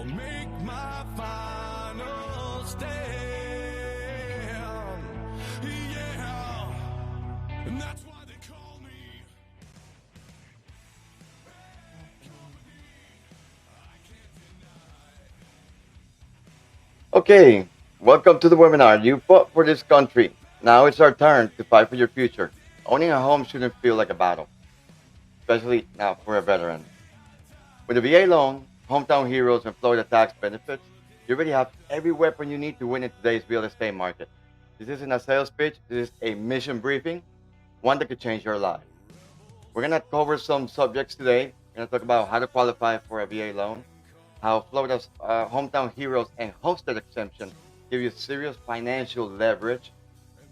make my final stand. Yeah, and that's why they call me. Okay, welcome to the webinar. You fought for this country. Now it's our turn to fight for your future. Owning a home shouldn't feel like a battle, especially now for a veteran. With a VA loan, hometown heroes, and Florida tax benefits, you already have every weapon you need to win in today's real estate market. This isn't a sales pitch, this is a mission briefing, one that could change your life. We're going to cover some subjects today. We're going to talk about how to qualify for a VA loan, how Florida's hometown heroes and homestead exemption give you serious financial leverage,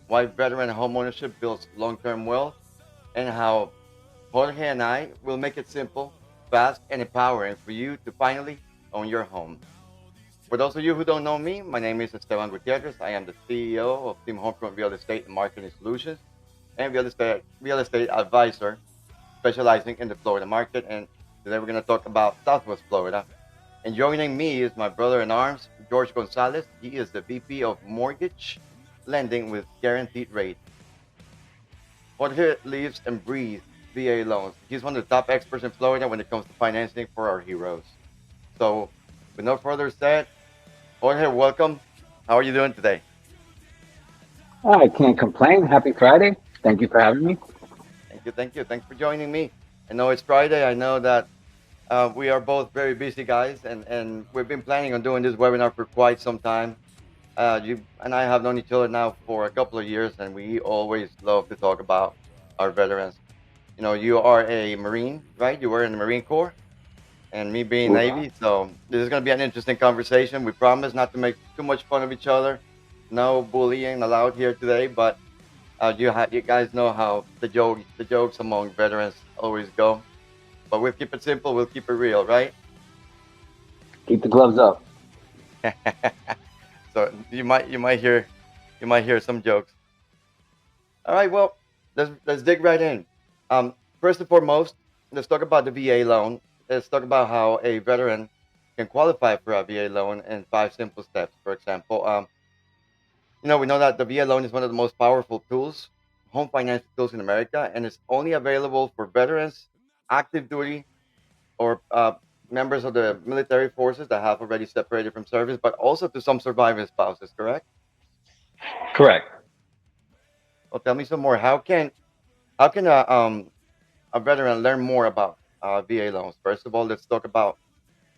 why veteran homeownership builds long-term wealth, and how Jorge and I will make it simple, fast, and empowering for you to finally own your home. For those of you who don't know me, my name is Esteban Gutierrez. I am the CEO of Team Homefront Real Estate and Marketing Solutions and real estate advisor specializing in the Florida market. And today we're going to talk about Southwest Florida. And joining me is my brother in arms, George Gonzalez. He is the VP of Mortgage Lending with Guaranteed Rate. Jorge lives and breathes VA loans. He's one of the top experts in Florida when it comes to financing for our heroes. So, with no further said, Jorge, welcome. How are you doing today? I can't complain. Happy Friday. Thank you for having me. Thank you, thank you. Thanks for joining me. I know it's Friday. I know that we are both very busy guys, and we've been planning on doing this webinar for quite some time. You and I have known each other now for a couple of years, and we always love to talk about our veterans. You know, you are a Marine, right? You were in the Marine Corps, and me being Navy. So this is going to be an interesting conversation. We promise not to make too much fun of each other. No bullying allowed here today, but you guys know how the jokes among veterans always go. But we'll keep it simple. We'll keep it real, right? Keep the gloves up. So you might hear some jokes. All right, well, let's dig right in. First and foremost, let's talk about the VA loan. Let's talk about how a veteran can qualify for a VA loan in five simple steps. For example, we know that the VA loan is one of the most powerful tools, home financing tools in America, and it's only available for veterans, active duty, or members of the military forces that have already separated from service, but also to some surviving spouses. Correct? Correct. Well, tell me some more. How can a veteran learn more about VA loans? First of all, let's talk about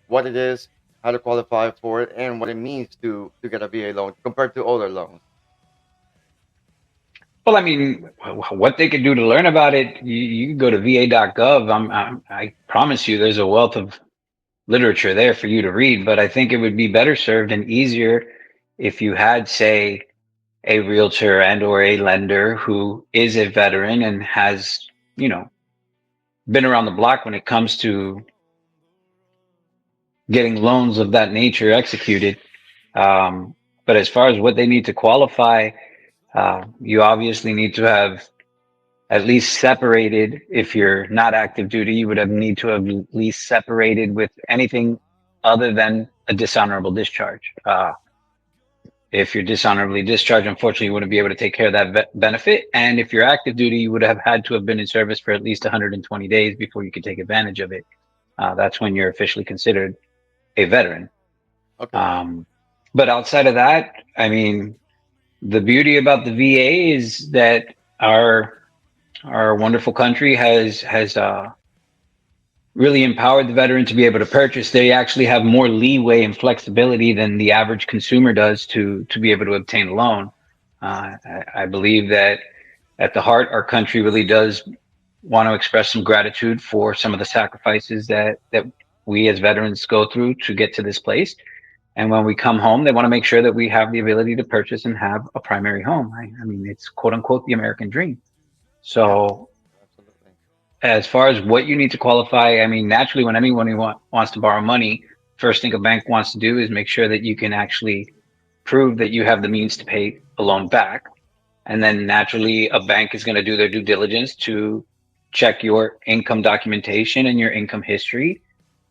what it is, how to qualify for it, and what it means to get a VA loan compared to other loans. Well, I mean, what they could do to learn about it, you can go to va.gov. I promise you, there's a wealth of literature there for you to read. But I think it would be better served and easier if you had, say, a realtor and or a lender who is a veteran and has, you know, been around the block when it comes to getting loans of that nature executed. But as far as what they need to qualify, you obviously need to have at least separated. If you're not active duty, you would have need to have at least separated with anything other than a dishonorable discharge. If you're dishonorably discharged, unfortunately, you wouldn't be able to take care of that benefit. And if you're active duty, you would have had to have been in service for at least 120 days before you could take advantage of it. That's when you're officially considered a veteran. Okay. Um, but outside of that, I mean, the beauty about the VA is that our our wonderful country has really empowered the veteran to be able to purchase. They actually have more leeway and flexibility than the average consumer does to be able to obtain a loan. I believe that at the heart, our country really does want to express some gratitude for some of the sacrifices that we as veterans go through to get to this place. And when we come home, they want to make sure that we have the ability to purchase and have a primary home. I mean, it's quote unquote the American dream. Yeah. So Absolutely. as far as what you need to qualify, I mean, naturally, when anyone wants to borrow money, first thing a bank wants to do is make sure that you can actually prove that you have the means to pay a loan back. And then naturally, a bank is going to do their due diligence to check your income documentation and your income history.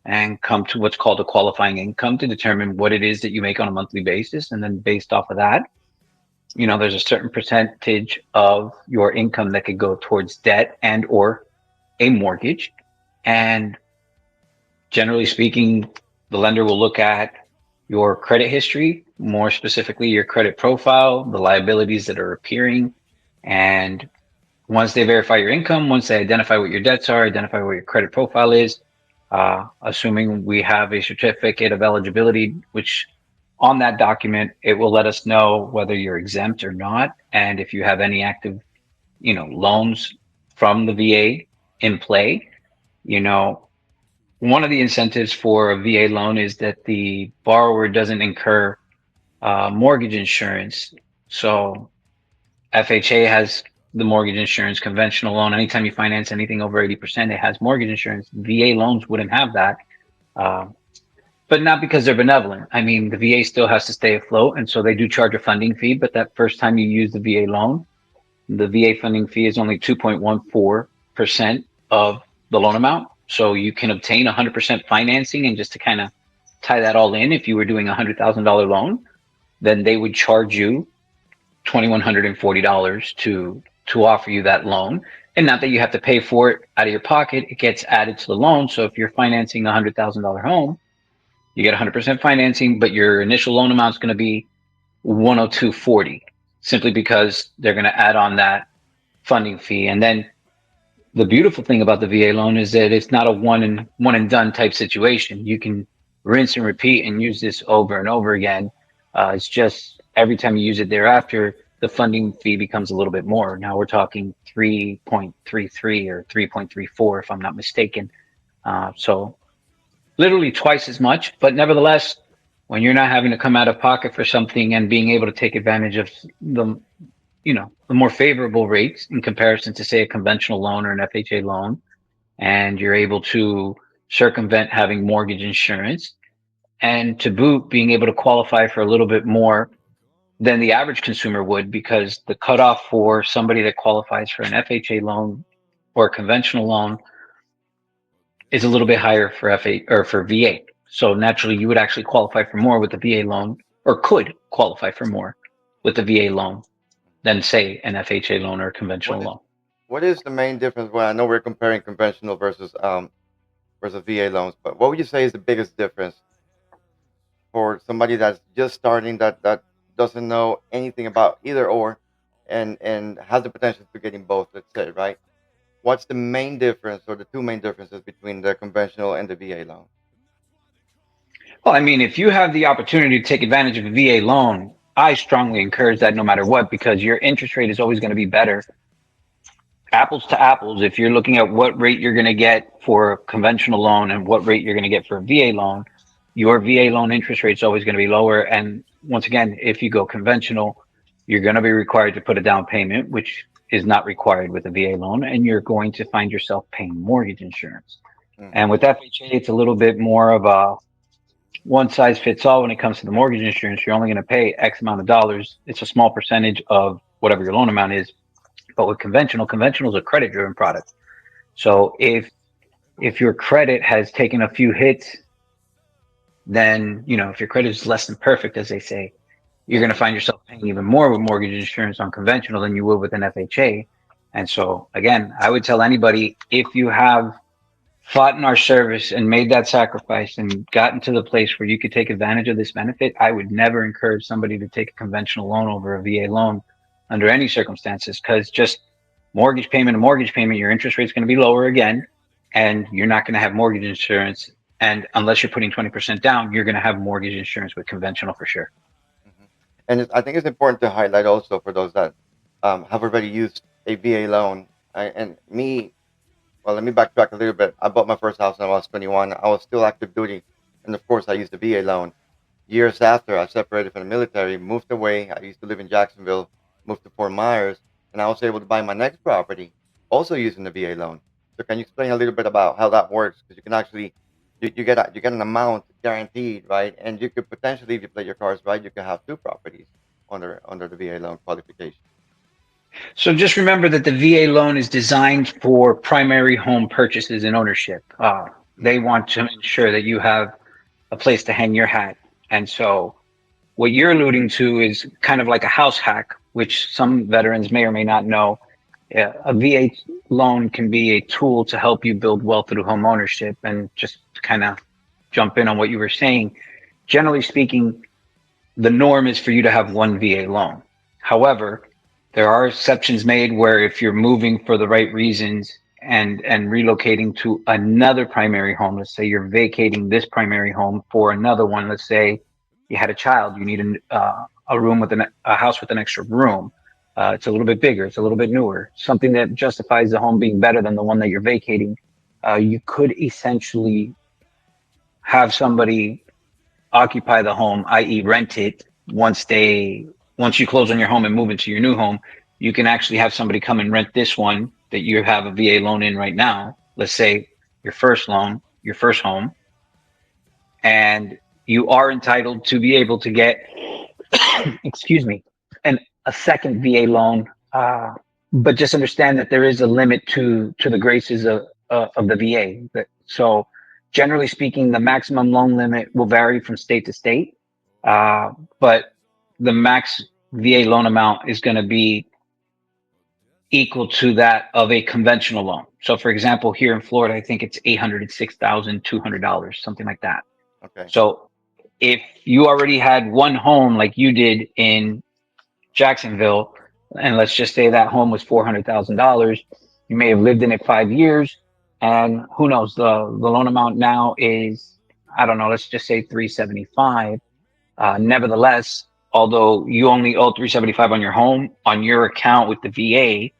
and come to what's called a qualifying income to determine what it is that you make on a monthly basis. And then based off of that, there's a certain percentage of your income that could go towards debt and or a mortgage. And generally speaking, the lender will look at your credit history, more specifically your credit profile, the liabilities that are appearing. And once they verify your income, once they identify what your debts are, identify what your credit profile is, assuming we have a certificate of eligibility, which on that document, it will let us know whether you're exempt or not. And if you have any active, loans from the VA in play, you know, one of the incentives for a VA loan is that the borrower doesn't incur mortgage insurance. So FHA has the mortgage insurance, conventional loan. Anytime you finance anything over 80%, it has mortgage insurance. VA loans wouldn't have that. Uh, but not because they're benevolent. I mean, the VA still has to stay afloat. And so they do charge a funding fee. But that first time you use the VA loan, the VA funding fee is only 2.14% of the loan amount. So you can obtain 100% financing. And just to kind of tie that all in, if you were doing a $100,000 loan, then they would charge you $2,140 to offer you that loan. And not that you have to pay for it out of your pocket, it gets added to the loan. So if you're financing a $100,000 home, you get 100% financing, but your initial loan amount is going to be 102.40, simply because they're going to add on that funding fee. And then the beautiful thing about the VA loan is that it's not a one and done type situation. You can rinse and repeat and use this over and over again. It's just every time you use it thereafter, the funding fee becomes a little bit more. Now we're talking 3.33 or 3.34, if I'm not mistaken. So literally twice as much, but nevertheless, when you're not having to come out of pocket for something and being able to take advantage of the more favorable rates in comparison to say a conventional loan or an FHA loan, and you're able to circumvent having mortgage insurance, and to boot being able to qualify for a little bit more than the average consumer would, because the cutoff for somebody that qualifies for an FHA loan or a conventional loan is a little bit higher for FA or for VA. So naturally, you would actually qualify for more with the VA loan, or could qualify for more with the VA loan than say an FHA loan or a conventional What is loan. what is the main difference? Well, I know we're comparing conventional versus VA loans, but what would you say is the biggest difference for somebody that's just starting, that doesn't know anything about either or, and has the potential to getting both? Let's say, right? What's the main difference, or the two main differences between the conventional and the VA loan? Well, I mean, if you have the opportunity to take advantage of a VA loan, I strongly encourage that no matter what, because your interest rate is always going to be better. Apples to apples, if you're looking at what rate you're going to get for a conventional loan and what rate you're going to get for a VA loan, your VA loan interest rate is always going to be lower. And once again, if you go conventional, you're going to be required to put a down payment, which is not required with a VA loan, and you're going to find yourself paying mortgage insurance. Hmm. And with FHA, it's a little bit more of a one size fits all when it comes to the mortgage insurance. You're only going to pay X amount of dollars. It's a small percentage of whatever your loan amount is. But with conventional is a credit driven product. So if your credit has taken a few hits, then if your credit is less than perfect, as they say, you're going to Hmm. find yourself paying even more with mortgage insurance on conventional than you would with an FHA. And so again, I would tell anybody, if you have fought in our service and made that sacrifice and gotten to the place where you could take advantage of this benefit, I would never encourage somebody to take a conventional loan over a VA loan under any circumstances, because just mortgage payment to mortgage payment, your interest rate is going to be lower again, and you're not going to have mortgage insurance. And unless you're putting 20% down, you're going to have mortgage insurance with conventional for sure. Hmm. And I think it's important to highlight also for those that have already used a VA loan. And me, well, let me backtrack a little bit. I bought my first house when I was 21. I was still active duty, and of course, I used the VA loan. Years after, I separated from the military, moved away. I used to live in Jacksonville, moved to Fort Myers, and I was able to buy my next property also using the VA loan. So, can you explain a little bit about how that works? Because you can actually you get an amount guaranteed, right? And you could potentially, if you play your cards right, you could have two properties under the VA loan qualification. So just remember that the VA loan is designed for primary home purchases and ownership. They want to ensure that you have a place to hang your hat. And so what you're alluding to is kind of like a house hack, which some veterans may or may not know. Yeah, a VA loan can be a tool to help you build wealth through home ownership. And just to kind of jump in on what you were saying, generally speaking, the norm is for you to have one VA loan. However, there are exceptions made where if you're moving for the right reasons and relocating to another primary home, let's say you're vacating this primary home for another one. Let's say you had a child, you need a room with a house with an extra room. It's a little bit bigger, it's a little bit newer, something that justifies the home being better than the one that you're vacating. You could essentially have somebody occupy the home, i.e., rent it once you close on your home and move into your new home. You can actually have somebody come and rent this one that you have a VA loan in right now. Let's say your first loan, your first home, and you are entitled to be able to get, excuse me, and a second VA loan. But just understand that there is a limit to the graces of the VA. So generally speaking, the maximum loan limit will vary from state to state. But the max VA loan amount is going to be equal to that of a conventional loan. So for example, here in Florida, I think it's $806,200, something like that. Okay. So if you already had one home like you did in Jacksonville, and let's just say that home was $400,000, you may have lived in it 5 years, and who knows, the loan amount now is, I don't know, let's just say 375. Nevertheless, although you only owe 375 on your home, on your account with the VA,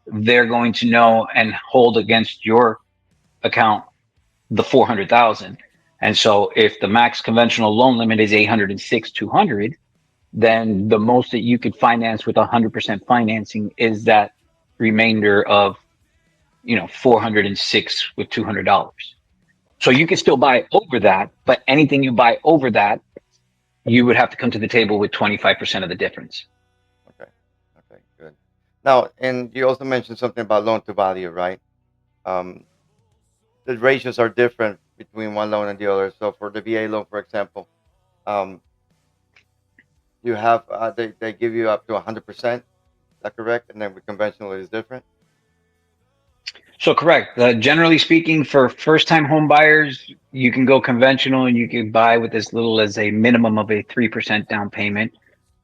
they're going to know and hold against your account the 400,000. And so if the max conventional loan limit is 806,200, then the most that you could finance with 100% financing is that remainder of, 406 with $200. So you can still buy over that, but anything you buy over that, you would have to come to the table with 25% of the difference. Okay. Okay. Good. Now, and you also mentioned something about loan to value, right? Um, the ratios are different between one loan and the other. So for the VA loan, for example, um, you have they give you up to 100%. Is that correct? And then with conventional, it is different. So correct. Generally speaking, for first-time home buyers, you can go conventional and you can buy with as little as a minimum of a 3% down payment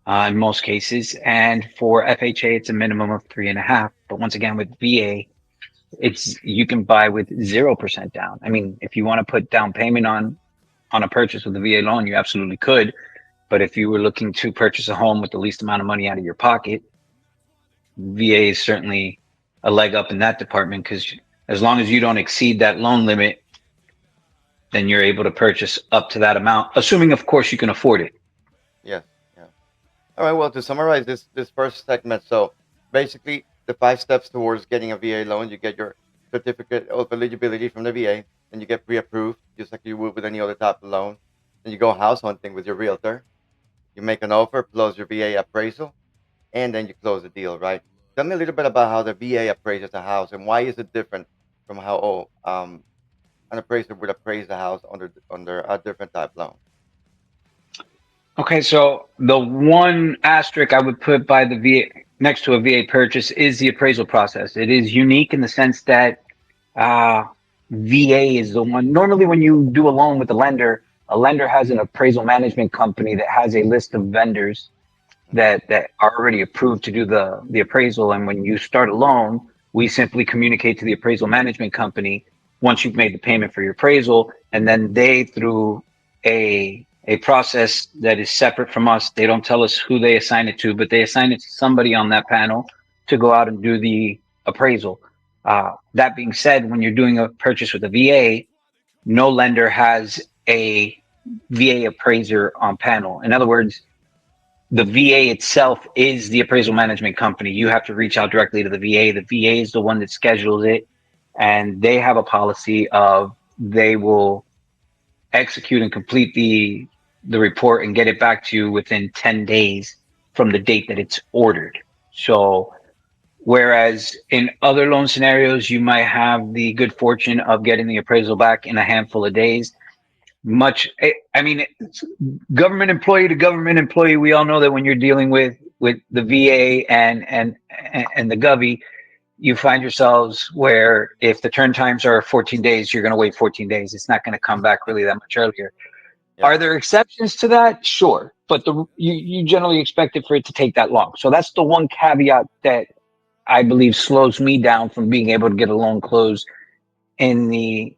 in most cases. And for FHA, it's a minimum of 3.5. But once again, with VA, it's you can buy with 0% down. I mean, if you want to put down payment on a purchase with a VA loan, you absolutely could. But if you were looking to purchase a home with the least amount of money out of your pocket, VA is certainly a leg up in that department because as long as you don't exceed that loan limit, then you're able to purchase up to that amount, assuming, of course, you can afford it. Yes. Yeah. All right. Well, to summarize this first segment, so basically the 5 steps towards getting a VA loan, you get your certificate of eligibility from the VA, and you get pre-approved, just like you would with any other type of loan. Then you go house hunting with your realtor. You make an offer plus your VA appraisal, and then you close the deal, right? Tell me a little bit about how the VA appraises a house and why is it different from how an appraiser would appraise the house under a different type loan. Okay, so the one asterisk I would put by the VA next to a VA purchase is the appraisal process. It is unique in the sense that uh, VA is the one. Normally, when you do a loan with a lender has an appraisal management company that has a list of vendors Hmm. that are already approved to do the appraisal. And when you start a loan, we simply communicate to the appraisal management company once you've made the payment for your appraisal, and then they through a process that is separate from us. They don't tell us who they assign it to, but they assign it to somebody on that panel to go out and do the appraisal. That being said, when you're doing a purchase with a VA, no lender has a VA appraiser on panel. In other words, the VA itself is the appraisal management company. You have to reach out directly to the VA. The VA is the one that schedules it, and they have a policy of they will execute and complete the report and get it back to you within 10 days from the date that it's ordered. So Whereas in other loan scenarios, you might have the good fortune of getting the appraisal back in a handful of days. I mean, government employee to government employee, we all know that when you're dealing with the VA and the Govy, you find yourselves where if the turn times are 14 days, you're going to wait 14 days. It's not going to come back really that much earlier. Yeah. Are there exceptions to that? Sure, but you generally expect it for it to take that long. So that's the one caveat that I believe slows me down from being able to get a loan closed in the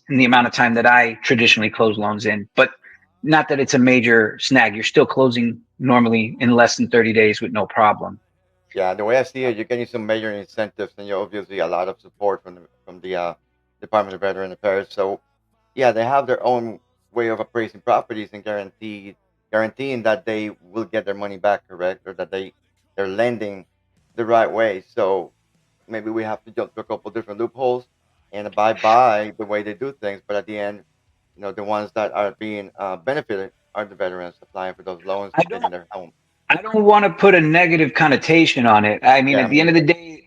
amount of time that I traditionally close loans in. But not that it's a major snag. You're still closing normally in less than 30 days with no problem. Yeah, the way I see it, you're getting some major incentives, and you're obviously a lot of support from the Department of Veteran Affairs. So yeah, they have their own way of appraising properties and guaranteeing that they will get their money back, correct, or that they're lending the right way. So maybe we have to jump through a couple different loopholes and abide by the way they do things. But at the end, the ones that are being benefited are the veterans applying for those loans I and don't getting their home. I don't want to put a negative connotation on it. I mean, Yeah, at the me end of the neither. day,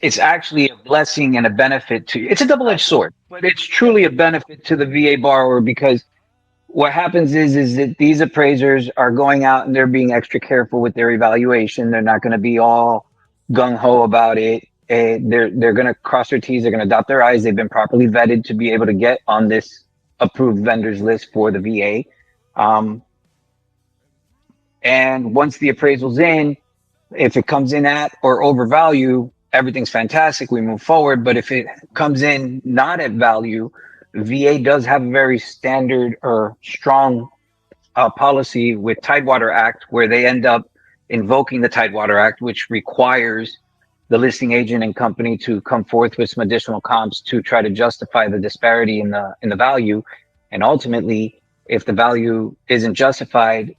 it's actually a blessing and a benefit to you. It's a double-edged Exactly. sword, but it's Yeah. truly a benefit to the VA borrower because what happens is that these appraisers are going out and they're being extra careful with their evaluation. They're not going to be all gung ho about it. They're going to cross their T's. They're going to dot their I's. They've been properly vetted to be able to get on this approved vendors list for the VA. Um, and once the appraisal's in, if it comes in at or over value, everything's fantastic. We move forward. But if it comes in not at value, VA does have a very standard or strong policy with Tidewater Act where they end up invoking the Tidewater Act, which requires the listing agent and company to come forth with some additional comps to try to justify the disparity in the value. And ultimately, if the value isn't justified,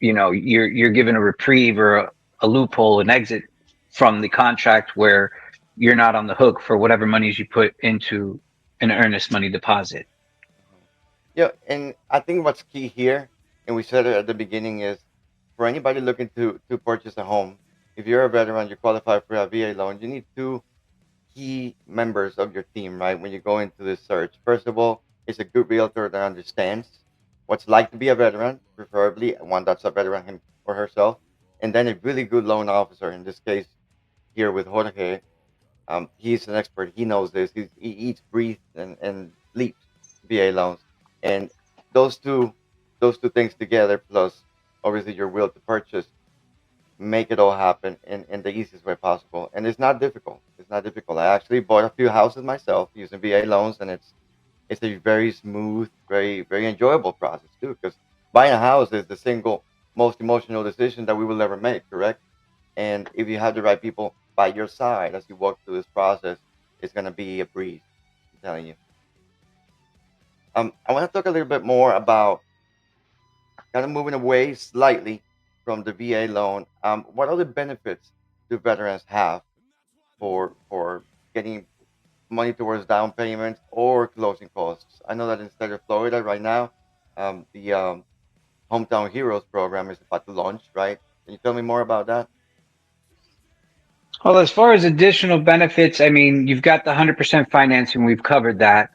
you're given a reprieve or a loophole, an exit from the contract where you're not on the hook for whatever monies you put into an earnest money deposit. Mhm. Yeah, and I think what's key here, and we said it at the beginning, is for anybody looking to purchase a home, if you're a veteran, you qualify for a VA loan, you need two key members of your team, right? When you go into this search, first of all, it's a good realtor that understands what's like to be a veteran, preferably one that's a veteran him or herself, and then a really good loan officer. In this case, here with Jorge, he's an expert. He knows this. He eats, breathes, and sleeps VA loans, and those two those two things together, plus obviously your will to purchase, make it all happen in the easiest way possible. And it's not difficult. It's not difficult. I actually bought a few houses myself using VA loans, and it's a very smooth, very enjoyable process too. Because buying a house is the single most emotional decision that we will ever make. Correct? And if you have the right people by your side as you walk through this process, it's gonna be a breeze. I'm telling you. I want to talk a little bit more about kind of moving away slightly from the VA loan. What other benefits do veterans have for getting money towards down payments or closing costs? I know that in state of Florida right now, the Hometown Heroes program is about to launch. Right? Can you tell me more about that? Well, as far as additional benefits, I mean, you've got the 100% financing. We've covered that.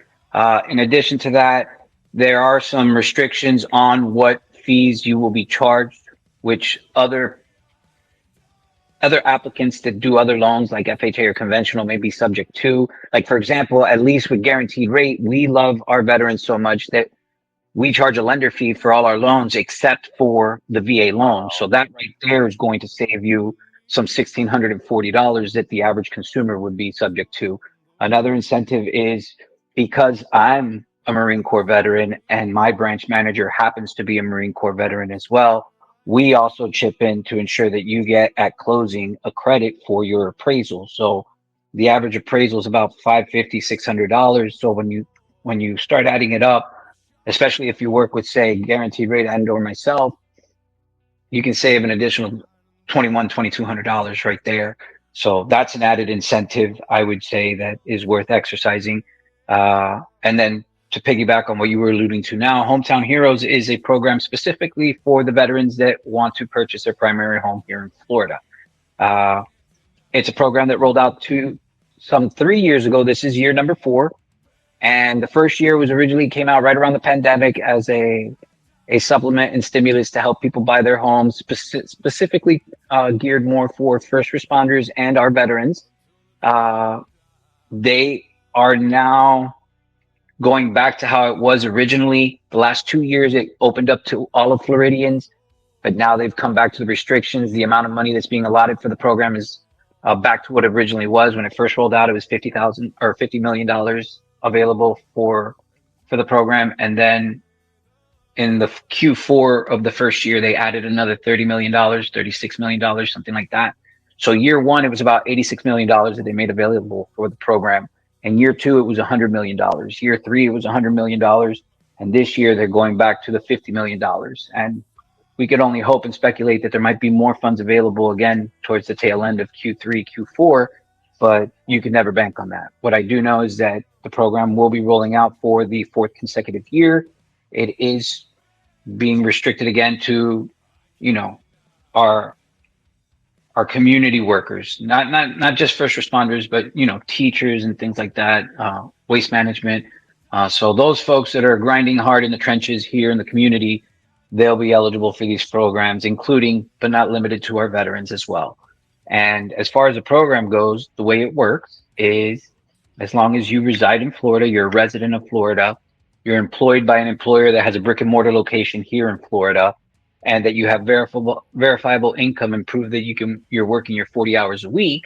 In addition to that, there are some restrictions on what fees you will be charged, which other applicants that do other loans like FHA or conventional may be subject to. Like, for example, at least with guaranteed rate, we love our veterans so much that we charge a lender fee for all our loans except for the VA loan. So that right there is going to save you some $1,640 that the average consumer would be subject to. Another incentive is because I'm a Marine Corps veteran and my branch manager happens to be a Marine Corps veteran as well. We also chip in to ensure that you get at closing a credit for your appraisal. So the average appraisal is about 550, $600. So when you start adding it up, especially if you work with, say, guaranteed rate and or myself, you can save an additional $2,200 right there. So that's an added incentive I would say that is worth exercising. And then to piggyback on what you were alluding to now, Hometown Heroes is a program specifically for the veterans that want to purchase their primary home here in Florida. Uh, It's a program that rolled out to some 3 years ago. This is year number four. And the first year was originally came out right around the pandemic as a supplement and stimulus to help people buy their homes, specifically geared more for first responders and our veterans. Uh, they are now going back to how it was originally. The last 2 years, it opened up to all of Floridians, but now they've come back to the restrictions. The amount of money that's being allotted for the program is back to what it originally was when it first rolled out. It was 50,000 or $50 million available for the program, and then in the Q4 of the first year, they added another $30 million, $36 million, something like that. So year one, it was about $86 million that they made available for the program. And year two, it was $100 million. Year three, it was $100 million. And this year, they're going back to the $50 million. And we could only hope and speculate that there might be more funds available again towards the tail end of Q3, Q4, but you can never bank on that. What I do know is that the program will be rolling out for the fourth consecutive year. It is being restricted again to, you know, our our community workers, not just first responders, but teachers and things like that, waste management. So those folks that are grinding hard in the trenches here in the community, they'll be eligible for these programs, including but not limited to our veterans as well. And as far as the program goes, the way it works is as long as you reside in Florida, you're a resident of Florida, you're employed by an employer that has a brick and mortar location here in Florida, and that you have verifiable income and prove that you're working your 40 hours a week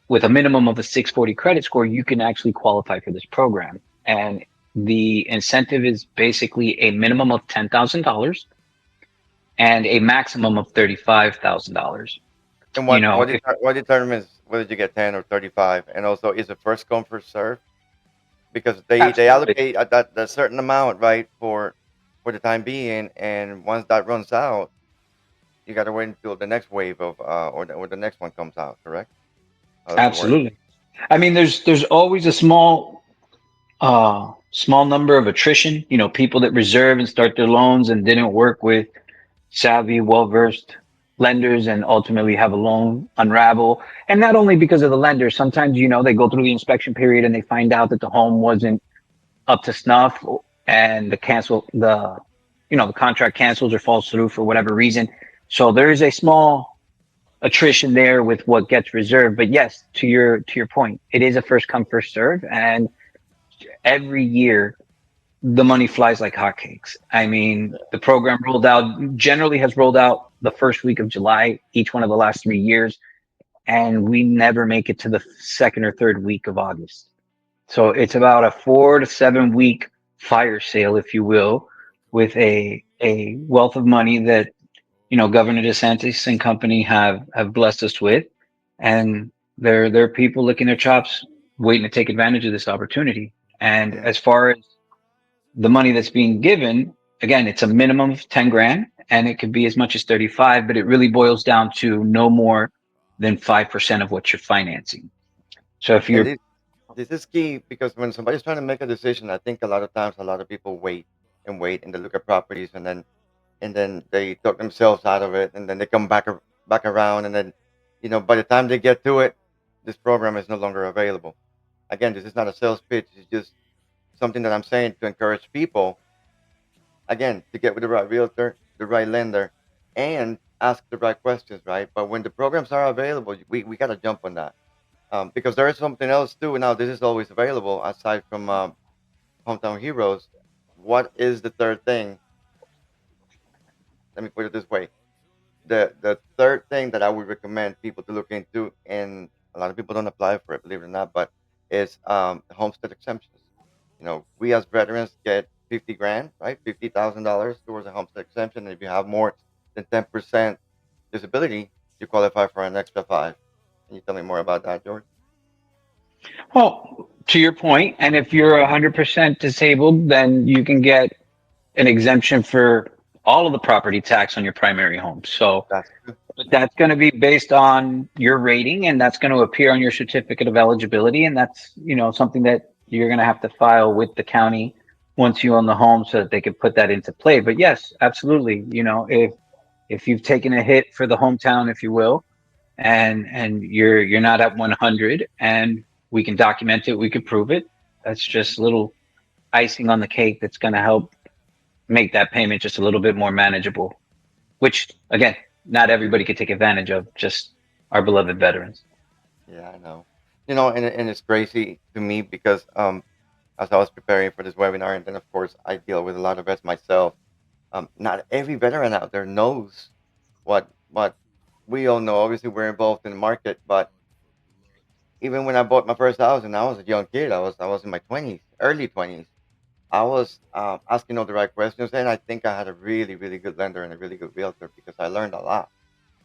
with a minimum of a 640 credit score, you can actually qualify for this program. And the incentive is basically a minimum of $10,000 and a maximum of $35,000. And You know, if what determines whether you get 10 or 35? And also, is it first come first serve? Because they absolutely, allocate that certain amount, right, for the time being, and once that runs out, you got to wait until the next wave of or the next one comes out. Correct? How does it work? absolutely. I mean, there's always a small number of attrition. People that reserve and start their loans and didn't work with savvy, well versed lenders and ultimately have a loan unravel. And not only because of the lender, sometimes, they go through the inspection period and they find out that the home wasn't up to snuff and the contract cancels or falls through for whatever reason. So there is a small attrition there with what gets reserved. But yes, to your point, it is a first come, first serve. And every year the money flies like hotcakes. I mean, the program generally has rolled out the first week of July, each one of the last 3 years, and we never make it to the second or third week of August. So it's about a 4 to 7 week fire sale, if you will, with a wealth of money that Governor DeSantis and company have blessed us with, and there are people licking their chops, waiting to take advantage of this opportunity. And Mm. as far as the money that's being given, again, it's a minimum of 10 grand and it could be as much as 35, but it really boils down to no more than 5% of what you're financing. So if And you're this is key because when somebody's trying to make a decision, I think a lot of times a lot of people wait and they look at properties, and then they talk themselves out of it, and then they come back around, and then by the time they get to it, this program is no longer available. Again, this is not a sales pitch. It's just something that I'm saying to encourage people, again, to get with the right realtor, the right lender, and ask the right questions, right? But when the programs are available, we got to jump on that, because there is something else too. Now, this is always available aside from Hometown Heroes. What is the third thing? Let me put it this way: the third thing that I would recommend people to look into, and a lot of people don't apply for it, believe it or not, but is homestead exemptions. We as veterans get 50 grand, right? $50,000 towards a homestead exemption. And if you have more than 10% disability, you qualify for an extra five. Can you tell me more about that, George? well, to your point, and if you're 100% disabled, then you can get an exemption for all of the property tax on your primary home. So That's true. but that's going to be based on your rating and that's going to appear on your certificate of eligibility. And that's, something that you're going to have to file with the county once you own the home so that they can put that into play. But yes, absolutely. If you've taken a hit for the hometown, if you will, and you're not at 100, and we can document it, we can prove it. That's Hmm. just a little icing on the cake that's going to help make that payment just a little bit more manageable, which again, not everybody could take advantage of, just our beloved veterans. Yeah, I know. And it's crazy to me because as I was preparing for this webinar, and then of course I deal with a lot of vets myself. Not every veteran out there knows what we all know. Obviously, we're involved in the market, but even when I bought my first house and I was a young kid, I was in my 20s, early 20s. I was asking all the right questions, and I think I had a really, really good lender and a really good realtor because I learned a lot.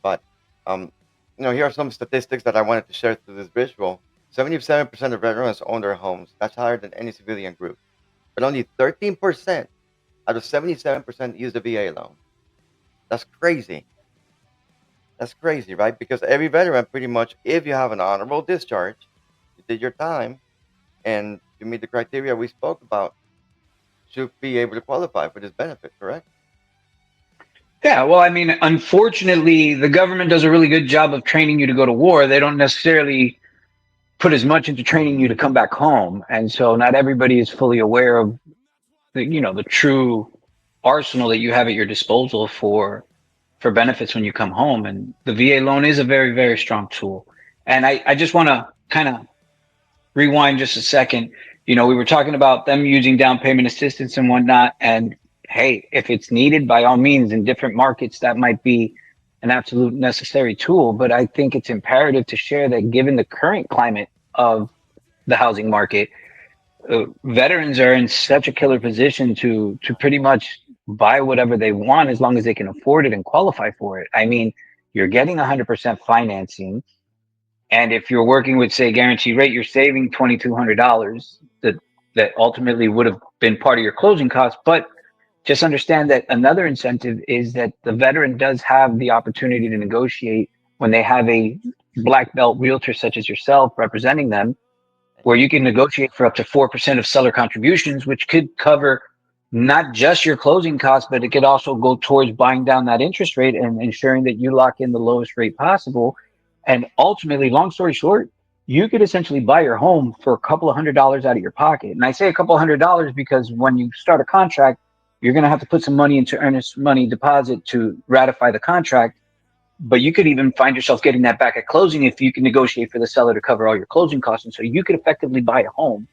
But um, here are some statistics that I wanted to share through this visual. 77% of veterans own their homes. That's higher than any civilian group. But only 13% out of 77% use the VA loan. That's crazy. That's crazy, right? Because every veteran, pretty much, if you have an honorable discharge, you did your time, and you meet the criteria we spoke about, should be able to qualify for this benefit, correct? Yeah, well, I mean, unfortunately, the government does a really good job of training you to go to war. They don't necessarily put as much into training you to come back home, and so not everybody is fully aware of the true arsenal that you have at your disposal for benefits when you come home. And the VA loan is a very, very strong tool. And I just want to kind of rewind just a second. We were talking about them using down payment assistance and whatnot. And hey, if it's needed, by all means, in different markets, that might be an absolute necessary tool. But I think it's imperative to share that given the current climate of the housing market, veterans are in such a killer position to pretty much buy whatever they want as long as they can afford it and qualify for it. I mean, you're getting 100% financing, and if you're working with, say, guarantee rate, you're saving $2,200 that ultimately would have been part of your closing costs. But just understand that another incentive is that the veteran does have the opportunity to negotiate when they have a black belt realtor such as yourself representing them, where you can negotiate for up to 4% of seller contributions, which could cover not just your closing costs, but it could also go towards buying down that interest rate and ensuring that you lock in the lowest rate possible. And ultimately, long story short, you could essentially buy your home for a couple of $100s out of your pocket. And I say a couple of $100s because when you start a contract, you're going to have to put some money into earnest money deposit to ratify the contract, but you could even find yourself getting that back at closing if you can negotiate for the seller to cover all your closing costs. And so you could effectively buy a home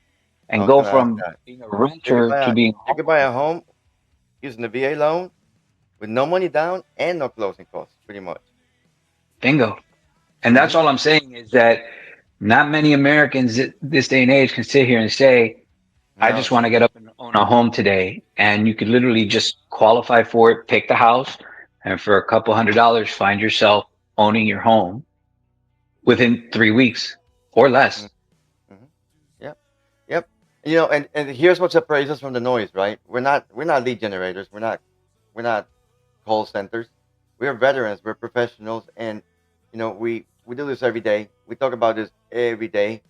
I and was go going to ask from that. being a You could renter buy to a being a you could buy homeowner. a home using the VA loan with no money down and no closing costs, pretty much. Bingo. And that's Hmm. all I'm saying is that not many Americans this day and age can sit here and say, I No, just want to get up and own a home today. And you could literally just qualify for it, pick the house, and for a couple $100, find yourself owning your home within 3 weeks or less. hmm. Yep, yep. And here's what separates us from the noise, right? We're not lead generators. We're not call centers. We're veterans. We're professionals, and we do this every day. We talk about this every day.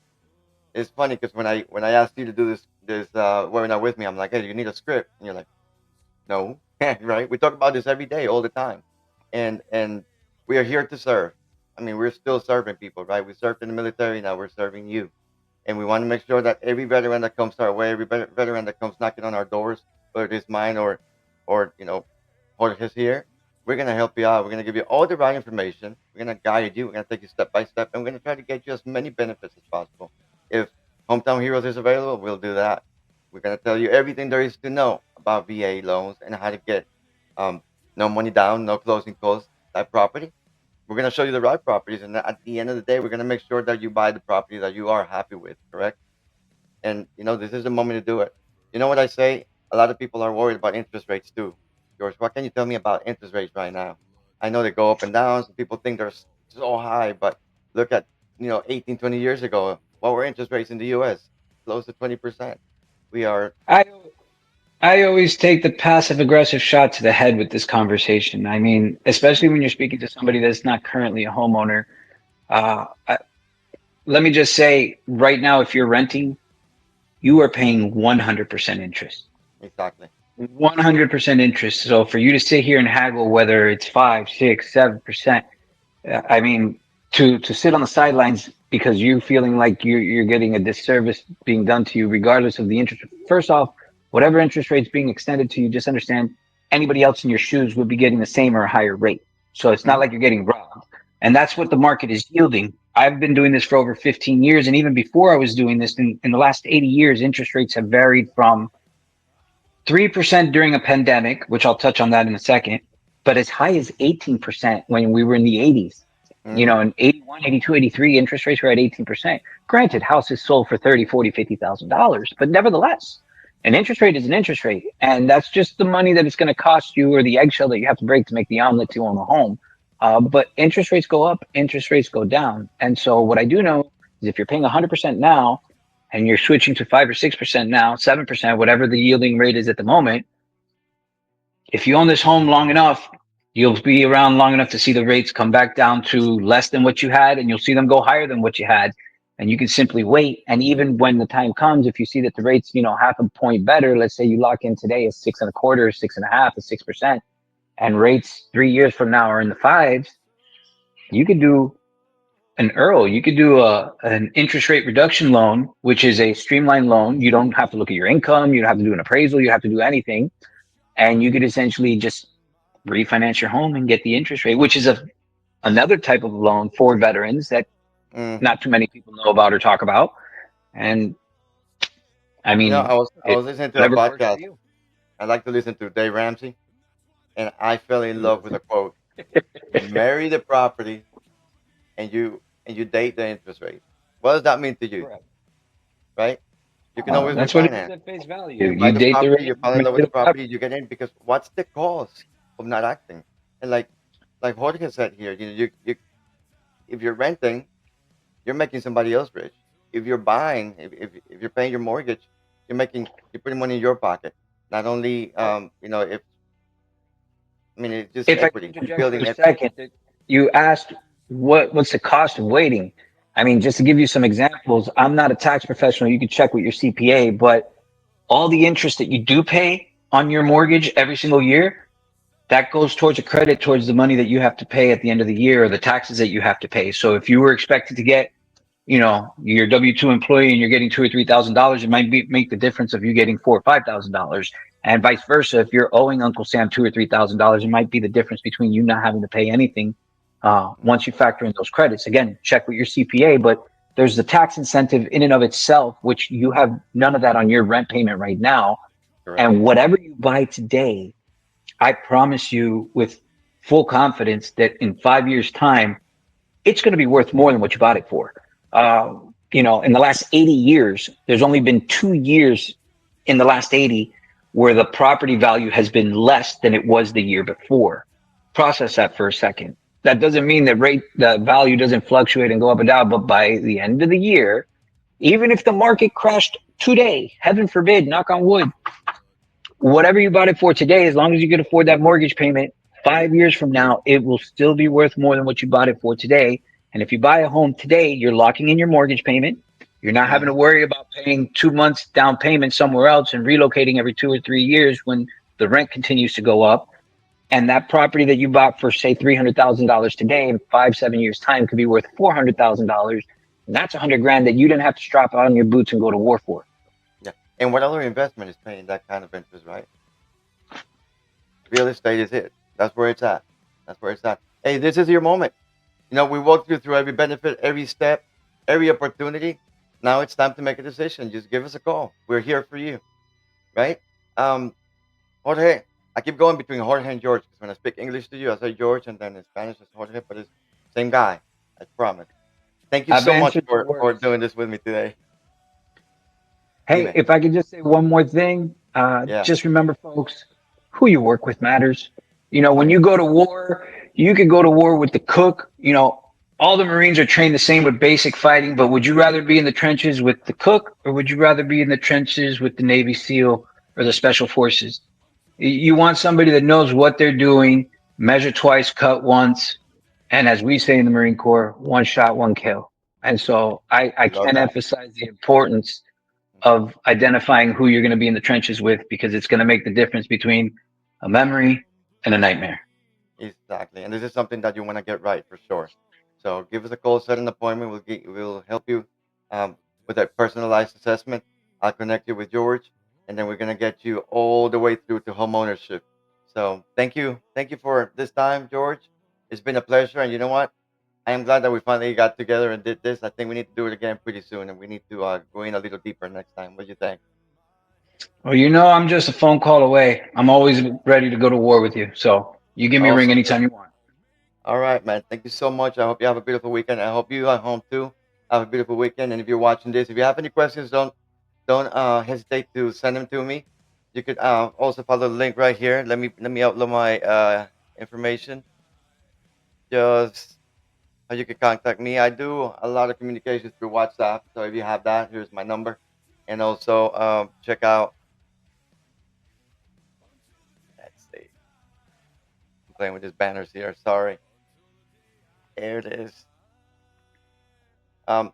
It's funny because when I asked you to do this webinar with me, I'm like, hey, you need a script, and you're like, no, right? We talk about this every day, all the time, and we are here to serve. I mean, we're still serving people, right? We served in the military, now we're serving you, and we want to make sure that every veteran that comes our way, every veteran that comes knocking on our doors, whether it is mine or Jorge's here, we're gonna help you out. We're gonna give you all the right information. We're gonna guide you. We're gonna take you step by step, and we're gonna try to get you as many benefits as possible. If Hometown Heroes is available, we'll do that. We're gonna tell you everything there is to know about VA loans and how to get um, no money down, no closing costs, that property. We're gonna show you the right properties, and at the end of the day, we're gonna make sure that you buy the property that you are happy with. Correct? And this is the moment to do it. You know what I say? A lot of people are worried about interest rates too. George, what can you tell me about interest rates right now? I know they go up and down. Some people think they're so high, but look at 18, 20 years ago. What were interest rates in the U.S.? Close to 20%. We are. I I always take the passive aggressive shot to the head with this conversation. I mean, especially when you're speaking to somebody that's not currently a homeowner. Uh, I, Let me just say right now, if you're renting, you are paying 100% interest. Exactly. 100% interest. So for you to sit here and haggle whether it's 5, 6, 7%, I mean, to sit on the sidelines because you're feeling like you're getting a disservice being done to you, regardless of the interest. First off, whatever interest rate's being extended to you, just understand anybody else in your shoes would be getting the same or a higher rate. So it's not Hmm. like you're getting robbed. And that's what the market is yielding. I've been doing this for over 15 years. And even before I was doing this, in the last 80 years, interest rates have varied from 3% during a pandemic, which I'll touch on that in a second, but as high as 18% when we were in the 80s. You Hmm. know, in 81, 82, 83, interest rates were at 18%. Granted, houses sold for 30, 40, $50,000, but nevertheless, an interest rate is an interest rate. And that's just the money that it's going to cost you or the eggshell that you have to break to make the omelet to own a home. But interest rates go up, interest rates go down. And so what I do know is if you're paying 100% now, and you're switching to 5 or 6% now, 7%, whatever the yielding rate is at the moment, if you own this home long enough, you'll be around long enough to see the rates come back down to less than what you had, and you'll see them go higher than what you had. And you can simply wait. And even when the time comes, if you see that the rates, half a point better, let's say you lock in today at 6.25, 6.5, 6%, and rates 3 years from now are in the fives, you could do an EARL. You could do an interest rate reduction loan, which is a streamlined loan. You don't have to look at your income. You don't have to do an appraisal. You don't have to do anything. And you could essentially just refinance your home and get the interest rate, which is another type of loan for veterans that Hmm. not too many people know about or talk about. And I I mean, was listening to a whatever works for podcast. you. I like to listen to Dave Ramsey, and I fell in love with a quote: "You marry the property, and you date the interest rate." What does that mean to you, Correct. right? You can always That's what it is refinance. at face value. You buy You the date the property, rate, you fall you in love marry with the the property, property. you get in because what's the cost of not acting? And like Jorge said here, you if you're renting, you're making somebody else rich. If you're buying, if you're paying your mortgage, you're putting money in your pocket. Not only if I mean it's just If I can equity. You're interject for a building equity. second, you asked what's the cost of waiting. I mean, just to give you some examples, I'm not a tax professional. You can check with your CPA, but all the interest that you do pay on your mortgage every single year, that goes towards a credit towards the money that you have to pay at the end of the year or the taxes that you have to pay. So if you were expected to get, your W-2 employee and you're getting $2 or $3,000, it might make the difference of you getting $4 or $5,000, and vice versa. If you're owing Uncle Sam $2 or $3,000, it might be the difference between you not having to pay anything. Mhm. Once you factor in those credits, again, check with your CPA, but there's the tax incentive in and of itself, which you have none of that on your rent payment right now. Correct. And whatever you buy today, I promise you with full confidence that in 5 years' time, it's going to be worth more than what you bought it for. In the last 80 years, there's only been 2 years in the last 80 where the property value has been less than it was the year before. Process that for a second. That doesn't mean that the value doesn't fluctuate and go up and down, but by the end of the year, even if the market crashed today, heaven forbid, knock on wood, whatever you bought it for today, as long as you can afford that mortgage payment, 5 years from now, it will still be worth more than what you bought it for today. And if you buy a home today, you're locking in your mortgage payment. You're not having to Hmm. worry about paying 2 months down payment somewhere else and relocating every 2 or 3 years when the rent continues to go up. And that property that you bought for, say, $300,000 today in 5, 7 years' time could be worth $400,000. And that's 100 grand that you didn't have to strap on your boots and go to war for. Yeah. And what other investment is paying that kind of interest, right? Real estate is it. That's where it's at. That's where it's at. Hey, this is your moment. We walked you through every benefit, every step, every opportunity. Now it's time to make a decision. Just give us a call. We're here for you, right? Um, Jorge, I keep going between Jorge and George because when I speak English to you, I say George, and then in Spanish it's Jorge, but it's same guy. I promise. Thank you I've so much answered the for worst. doing this with me today. Hey, Dime. if I could just say one more thing, Yeah. just remember, folks, who you work with matters. Oh When yeah. you go to war, you could go to war with the cook. All the Marines are trained the same with basic fighting, but would you rather be in the trenches with the cook or would you rather be in the trenches with the Navy SEAL or the Special Forces? You want somebody that knows what they're doing, measure twice, cut once, and as we say in the Marine Corps, one shot, one kill. And so I Love can't that. emphasize the importance of identifying who you're going to be in the trenches with because it's going to make the difference between a memory and a nightmare. Exactly. And this is something that you want to get right for sure. So give us a call, set an appointment. We'll help you um, with a personalized assessment. I'll connect you with George, and then we're gonna get you all the way through to home ownership. So thank you for this time, George. It's been a pleasure, and you know what? I am glad that we finally got together and did this. I think we need to do it again pretty soon, and we need to go in a little deeper next time. What do you think? Well, I'm just a phone call away. I'm always ready to go to war with you. So you give me a ring Awesome. anytime you want. All right, man. Thank you so much. I hope you have a beautiful weekend. I hope you at home too have a beautiful weekend. And if you're watching this, if you have any questions, don't hesitate to send them to me. You could also follow the link right here. Let me upload my information. Just how you can contact me. I do a lot of communications through WhatsApp. So if you have that, here's my number. And also check out. Let's see. I'm playing with these banners here. Sorry. There it is. Um,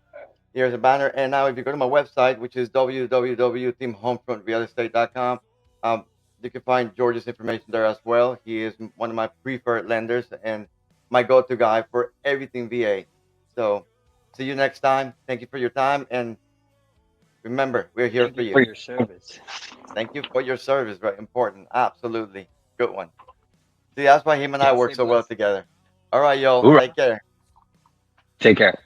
Here's a banner. And now, if you go to my website, which is www.teamhomefrontrealestate.com, um, you can find George's information there as well. He is one of my preferred lenders and my go to guy for everything VA. So, see you next time. Thank you for your time. And remember, we're here Thank for you you. for your service. Thank you for your service. Very important. Absolutely. Good one. See, that's why him and I Y'all work stay so well blessed. together. All right, y'all. Hoorah. Take care. Take care.